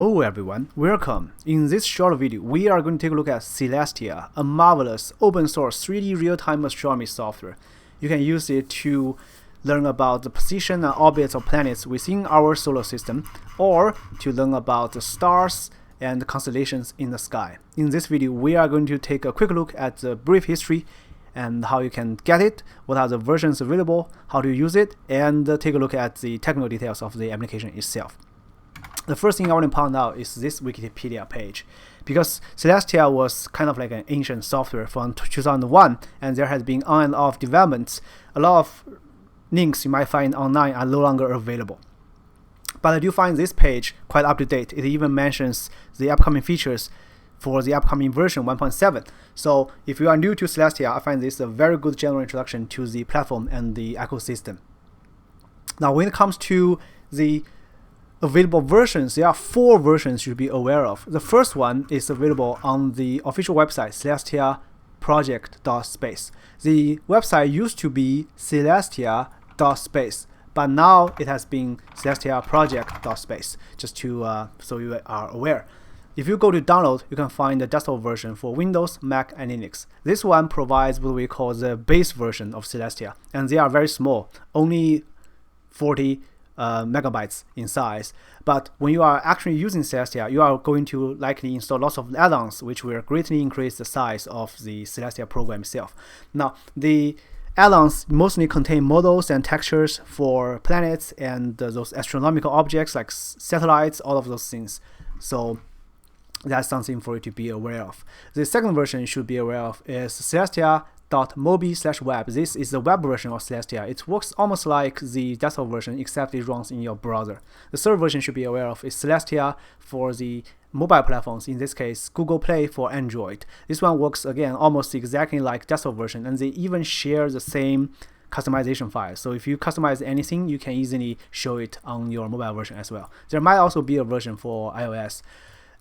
Hello everyone, welcome. In this short video, we are going to take a look at Celestia, a marvelous open source 3D real-time astronomy software. You can use it to learn about the position and orbits of planets within our solar system, or to learn about the stars and constellations in the sky. In this video, we are going to take a quick look at the brief history and how you can get it, what are the versions available, how to use it, and take a look at the technical details of the application itself. The first thing I want to point out is this Wikipedia page, because Celestia was kind of like an ancient software from 2001, and there has been on and off developments. A lot of links you might find online are no longer available. But I do find this page quite up to date. It even mentions the upcoming features for the upcoming version 1.7. So if you are new to Celestia, I find this a very good general introduction to the platform and the ecosystem. Now, when it comes to the available versions, there are 4 versions you should be aware of. The first one is available on the official website, celestia.project.space. The website used to be celestia.space, but now it has been celestia.project.space, just to so you are aware. If you go to download, you can find the desktop version for Windows, Mac, and Linux. This one provides what we call the base version of Celestia, and they are very small, only 40 megabytes in size. But when you are actually using Celestia, you are going to likely install lots of add-ons, which will greatly increase the size of the Celestia program itself. Now, the add-ons mostly contain models and textures for planets and those astronomical objects like satellites, all of those things. So that's something for you to be aware of. The second version you should be aware of is celestia.mobi/web. This is the web version of Celestia. It works almost like the desktop version, except it runs in your browser. The third version you should be aware of is Celestia for the mobile platforms, in this case Google Play for Android. This one works again almost exactly like desktop version, and they even share the same customization file. So if you customize anything, you can easily show it on your mobile version as well. There might also be a version for iOS.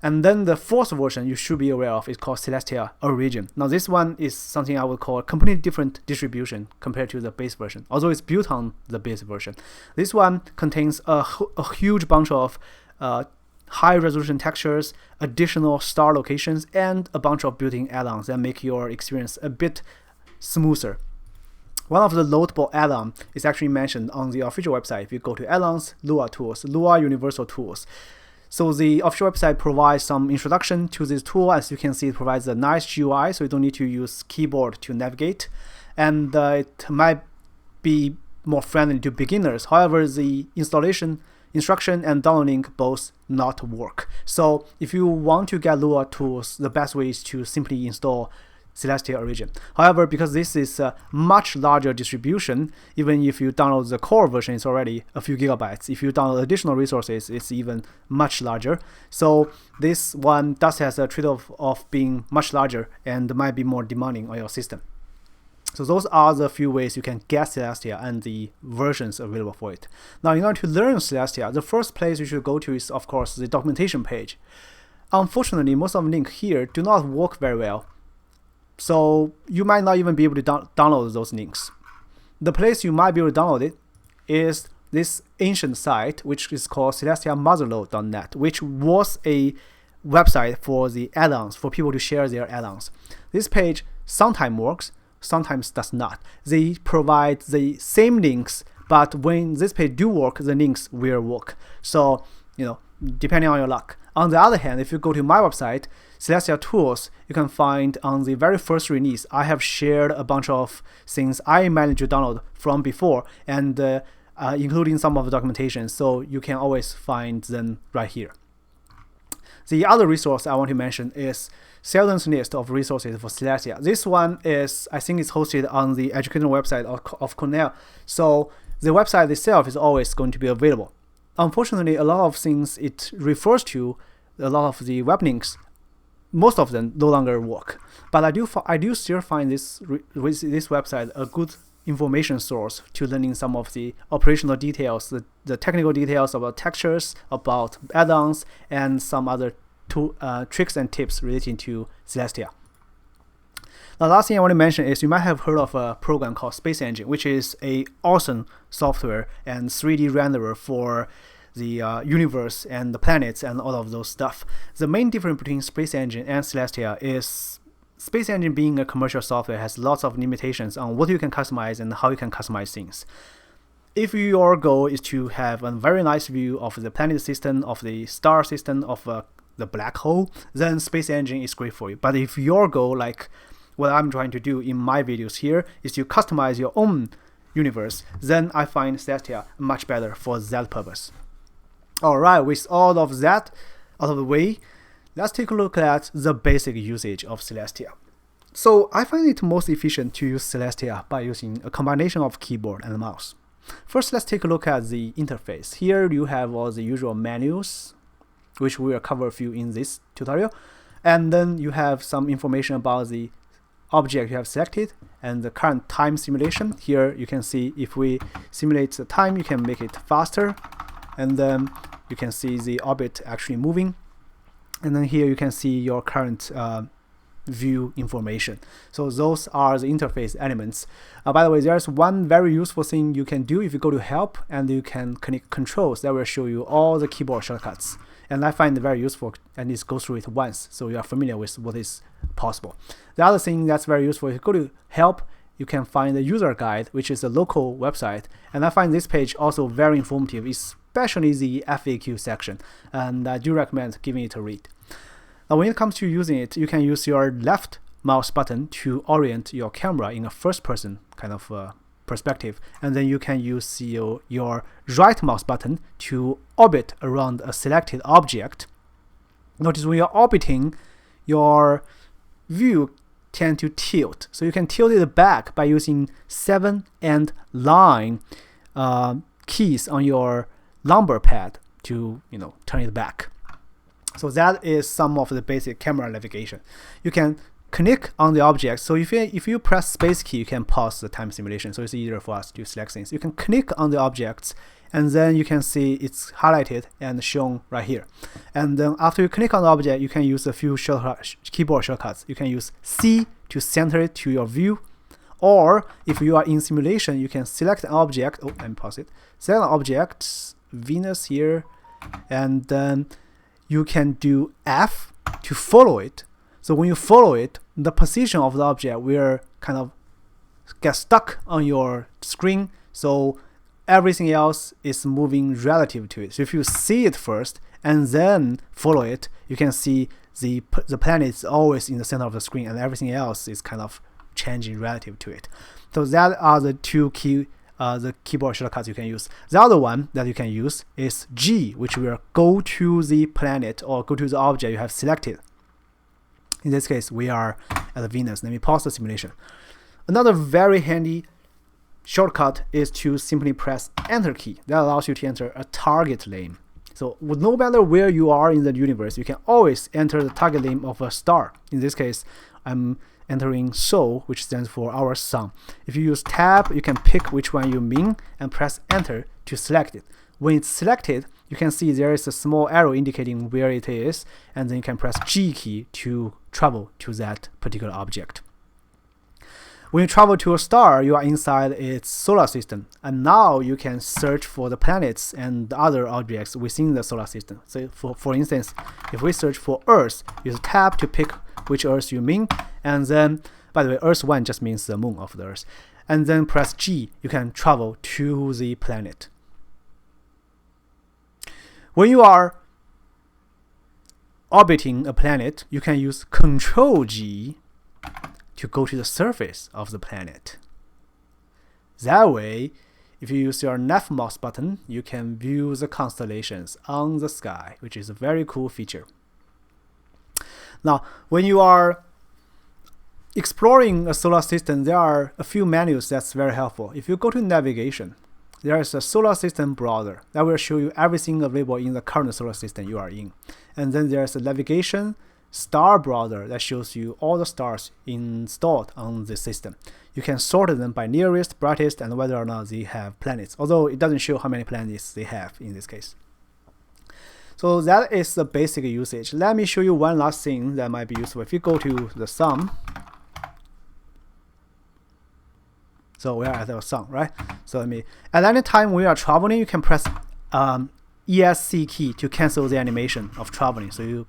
And then the fourth version you should be aware of is called Celestia Origin. Now this one is something I would call a completely different distribution compared to the base version, although it's built on the base version. This one contains a huge bunch of high resolution textures, additional star locations, and a bunch of built-in add-ons that make your experience a bit smoother. One of the notable add-ons is actually mentioned on the official website. If you go to Add-ons, Lua Tools, Lua Universal Tools. So the official website provides some introduction to this tool. As you can see, it provides a nice GUI, so you don't need to use keyboard to navigate. And it might be more friendly to beginners. However, the installation, instruction, and downloading both not work. So if you want to get Lua Tools, the best way is to simply install Celestia Origin. However, because this is a much larger distribution, even if you download the core version, it's already a few gigabytes. If you download additional resources, it's even much larger. So this one does have a trade-off of being much larger and might be more demanding on your system. So those are the few ways you can get Celestia and the versions available for it. Now, in order to learn Celestia, the first place you should go to is, of course, the documentation page. Unfortunately, most of the links here do not work very well. So you might not even be able to download those links. The place you might be able to download it is this ancient site, which is called celestiamotherlode.net, which was a website for the add-ons, for people to share their add-ons. This page sometimes works, sometimes does not. They provide the same links, but when this page do work, the links will work. So, depending on your luck. On the other hand, if you go to my website, Celestia Tools, you can find on the very first release, I have shared a bunch of things I managed to download from before, and including some of the documentation, so you can always find them right here. The other resource I want to mention is Selden's list of resources for Celestia. This one is, I think it's hosted on the educational website of Cornell, so the website itself is always going to be available. Unfortunately, a lot of things it refers to, a lot of the web links, most of them no longer work. But I do still find this website a good information source to learning some of the operational details, the technical details about textures, about add-ons, and some other tricks and tips relating to Celestia. The last thing I want to mention is you might have heard of a program called SpaceEngine, which is an awesome software and 3D renderer for the universe and the planets and all of those stuff. The main difference between SpaceEngine and Celestia is SpaceEngine, being a commercial software, has lots of limitations on what you can customize and how you can customize things. If your goal is to have a very nice view of the planet system, of the star system, of the black hole, then SpaceEngine is great for you. But if your goal, like what I'm trying to do in my videos here, is to customize your own universe, then I find Celestia much better for that purpose. Alright, with all of that out of the way, let's take a look at the basic usage of Celestia. So I find it most efficient to use Celestia by using a combination of keyboard and mouse. First, let's take a look at the interface. Here you have all the usual menus, which we will cover a few in this tutorial. And then you have some information about the object you have selected and the current time simulation. Here you can see if we simulate the time, you can make it faster. And then you can see the orbit actually moving. And then here you can see your current view information. So those are the interface elements. By the way, there's one very useful thing you can do if you go to help and you can connect controls that will show you all the keyboard shortcuts. And I find it very useful, and just go through it once so you are familiar with what is possible. The other thing that's very useful, if you go to help, you can find the user guide, which is a local website. And I find this page also very informative, especially the FAQ section. And I do recommend giving it a read. Now, when it comes to using it, you can use your left mouse button to orient your camera in a first-person kind of perspective, and then you can use your right mouse button to orbit around a selected object. Notice when you're orbiting, your view tend to tilt, so you can tilt it back by using 7 and line keys on your lumbar pad to turn it back. So that is some of the basic camera navigation. You can click on the object. So if you press space key, you can pause the time simulation. So it's easier for us to select things. You can click on the objects, and then you can see it's highlighted and shown right here. And then after you click on the object, you can use a few keyboard shortcuts. You can use C to center it to your view. Or if you are in simulation, you can select an object. Oh, let me pause it. Select an object, Venus here, and then you can do F to follow it. So when you follow it, the position of the object will kind of get stuck on your screen. So everything else is moving relative to it. So if you see it first and then follow it, you can see the planet is always in the center of the screen, and everything else is kind of changing relative to it. So that are the two the keyboard shortcuts you can use. The other one that you can use is G, which will go to the planet or go to the object you have selected. In this case, we are at Venus. Let me pause the simulation. Another very handy shortcut is to simply press Enter key. That allows you to enter a target name. So no matter where you are in the universe, you can always enter the target name of a star. In this case, I'm entering Sol, which stands for our sun. If you use Tab, you can pick which one you mean and press Enter to select it. When it's selected, you can see there is a small arrow indicating where it is, and then you can press G key to travel to that particular object. When you travel to a star, you are inside its solar system, and now you can search for the planets and other objects within the solar system. So for instance, if we search for Earth, use Tab to pick which Earth you mean, and then, by the way, Earth 1 just means the moon of the Earth, and then press G, you can travel to the planet. When you are orbiting a planet, you can use Ctrl G to go to the surface of the planet. That way, if you use your left mouse button, you can view the constellations on the sky, which is a very cool feature. Now, when you are exploring a solar system, there are a few menus that's very helpful. If you go to navigation, there is a solar system browser that will show you everything available in the current solar system you are in. And then there's a navigation star browser that shows you all the stars installed on the system. You can sort them by nearest, brightest, and whether or not they have planets, although it doesn't show how many planets they have in this case. So that is the basic usage. Let me show you one last thing that might be useful. If you go to the sun, so we are at the sun, right? So at any time we are traveling, you can press ESC key to cancel the animation of traveling, so you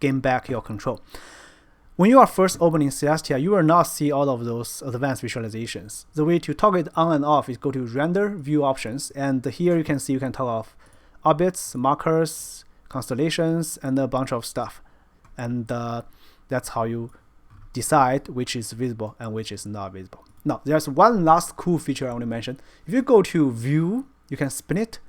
gain back your control. When you are first opening Celestia, you will not see all of those advanced visualizations. The way to toggle it on and off is go to Render, View Options, and here you can see you can toggle off orbits, markers, constellations, and a bunch of stuff. And that's how you decide which is visible and which is not visible. Now, there's one last cool feature I want to mention. If you go to View, you can spin it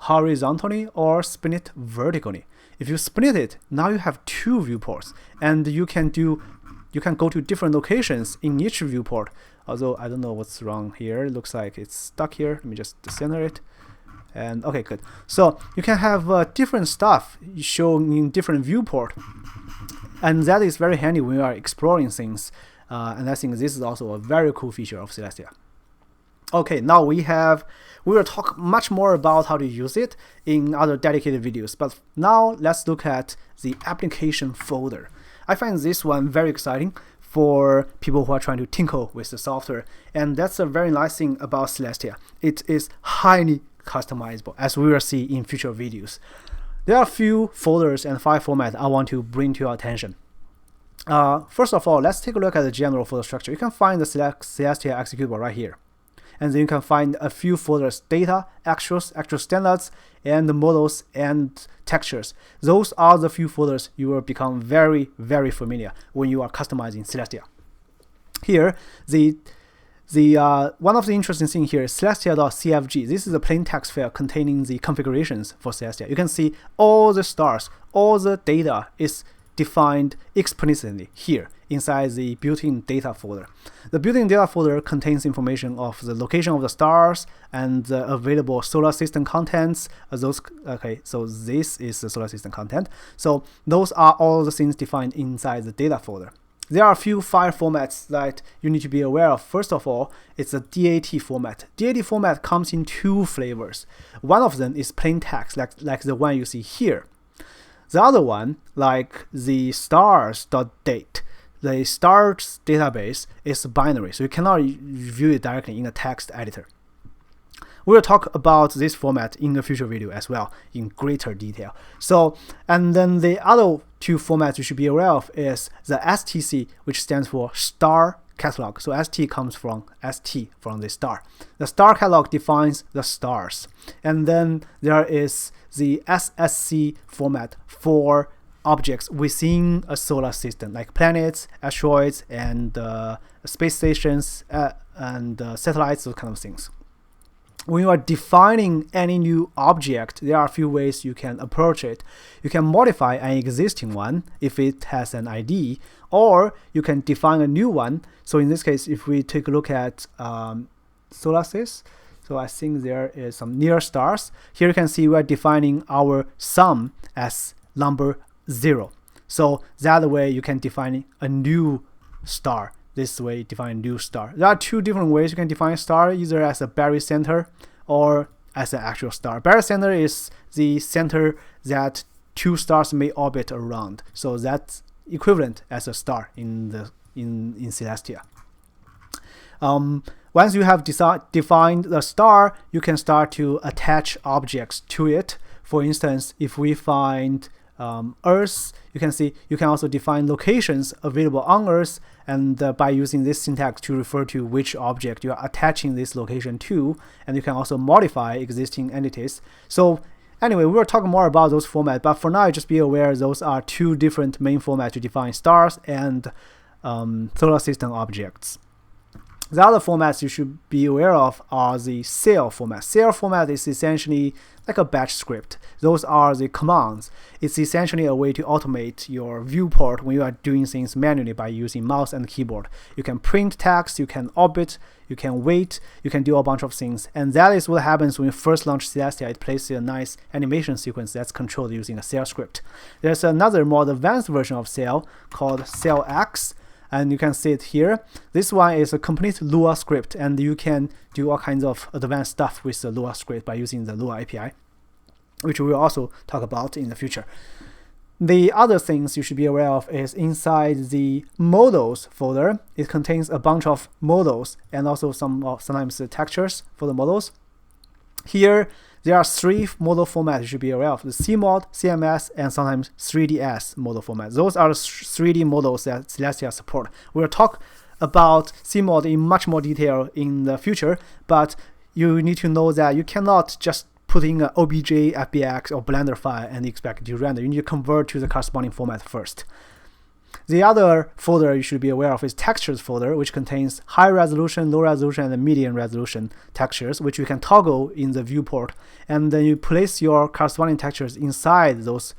horizontally or spin it vertically. If you split it, now you have two viewports, and you can go to different locations in each viewport. Although I don't know what's wrong here. It looks like it's stuck here. Let me just center it. And okay, good. So you can have different stuff shown in different viewport, and that is very handy when you are exploring things. And I think this is also a very cool feature of Celestia. Okay, now we will talk much more about how to use it in other dedicated videos, but now let's look at the application folder. I find this one very exciting for people who are trying to tinker with the software, and that's a very nice thing about Celestia. It is highly customizable, as we will see in future videos. There are a few folders and file formats I want to bring to your attention. First of all, let's take a look at the general folder structure. You can find the Celestia executable right here. And then you can find a few folders: data, actuals, actual standards, and the models and textures. Those are the few folders you will become very, very familiar when you are customizing Celestia. Here, one of the interesting things here is celestia.cfg. This is a plain text file containing the configurations for Celestia. You can see all the stars, all the data is defined explicitly here inside the built-in data folder. The built-in data folder contains information of the location of the stars and the available solar system contents. So this is the solar system content. So those are all the things defined inside the data folder. There are a few file formats that you need to be aware of. First of all, it's a DAT format. DAT format comes in two flavors. One of them is plain text, like the one you see here. The other one, like the stars.date, the stars database is binary, so you cannot view it directly in a text editor. We'll talk about this format in a future video as well in greater detail. So, and then the other two formats you should be aware of is the STC, which stands for star catalog. So ST comes from ST, from the star. The star catalog defines the stars. And then there is the SSC format for objects within a solar system, like planets, asteroids, and space stations, and satellites, those kind of things. When you are defining any new object, there are a few ways you can approach it. You can modify an existing one if it has an ID, or you can define a new one. So in this case, if we take a look at solar system, so I think there is some near stars. Here you can see we are defining our sum as number 0. So that way you can define a new star. This way define a new star. There are two different ways you can define a star, either as a barycenter or as an actual star. Barycenter is the center that two stars may orbit around. So that's equivalent as a star in Celestia. Once you have defined the star, you can start to attach objects to it. For instance, if we find Earth, you can see you can also define locations available on Earth, and by using this syntax to refer to which object you are attaching this location to, and you can also modify existing entities. So anyway, we'll talk more about those formats, but for now, just be aware those are two different main formats to define stars and solar system objects. The other formats you should be aware of are the cell format. Cell format is essentially like a batch script. Those are the commands. It's essentially a way to automate your viewport when you are doing things manually by using mouse and keyboard. You can print text, you can orbit, you can wait, you can do a bunch of things. And that is what happens when you first launch Celestia. It plays a nice animation sequence that's controlled using a cell script. There's another more advanced version of cell called CellX. And you can see it here. This one is a complete Lua script, and you can do all kinds of advanced stuff with the Lua script by using the Lua API, which we will also talk about in the future. The other things you should be aware of is inside the models folder. It contains a bunch of models and also sometimes the textures for the models. Here, there are 3 model formats you should be aware of: the CMOD, CMS, and sometimes 3ds model format. Those are the 3D models that Celestia support. We'll talk about CMOD in much more detail in the future, but you need to know that you cannot just put in an OBJ, FBX, or Blender file and expect it to render. You need to convert to the corresponding format first. The other folder you should be aware of is textures folder, which contains high resolution, low resolution, and medium resolution textures, which you can toggle in the viewport. And then you place your corresponding textures inside those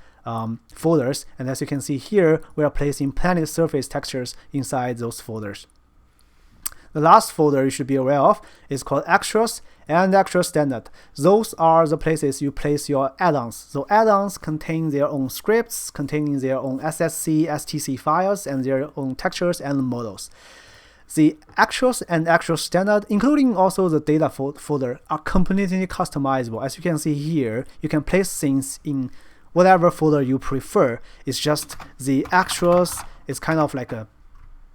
folders. And as you can see here, we are placing planet surface textures inside those folders. The last folder you should be aware of is called extras and extra standard. Those are the places you place your add-ons. So add-ons contain their own scripts, containing their own SSC, STC files, and their own textures and models. The extras and extra standard, including also the data folder, are completely customizable. As you can see here, you can place things in whatever folder you prefer. It's just the extras is kind of like a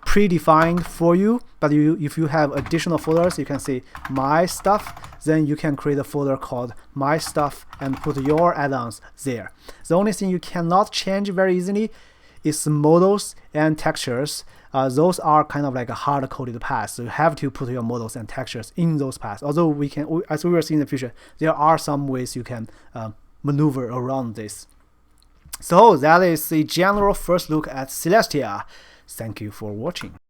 predefined for you, but if you have additional folders, you can see my stuff, then you can create a folder called my stuff and put your add-ons there. The only thing you cannot change very easily is models and textures. Those are kind of like a hard-coded path, so you have to put your models and textures in those paths. Although as we will see in the future, there are some ways you can maneuver around this. So that is the general first look at Celestia. Thank you for watching.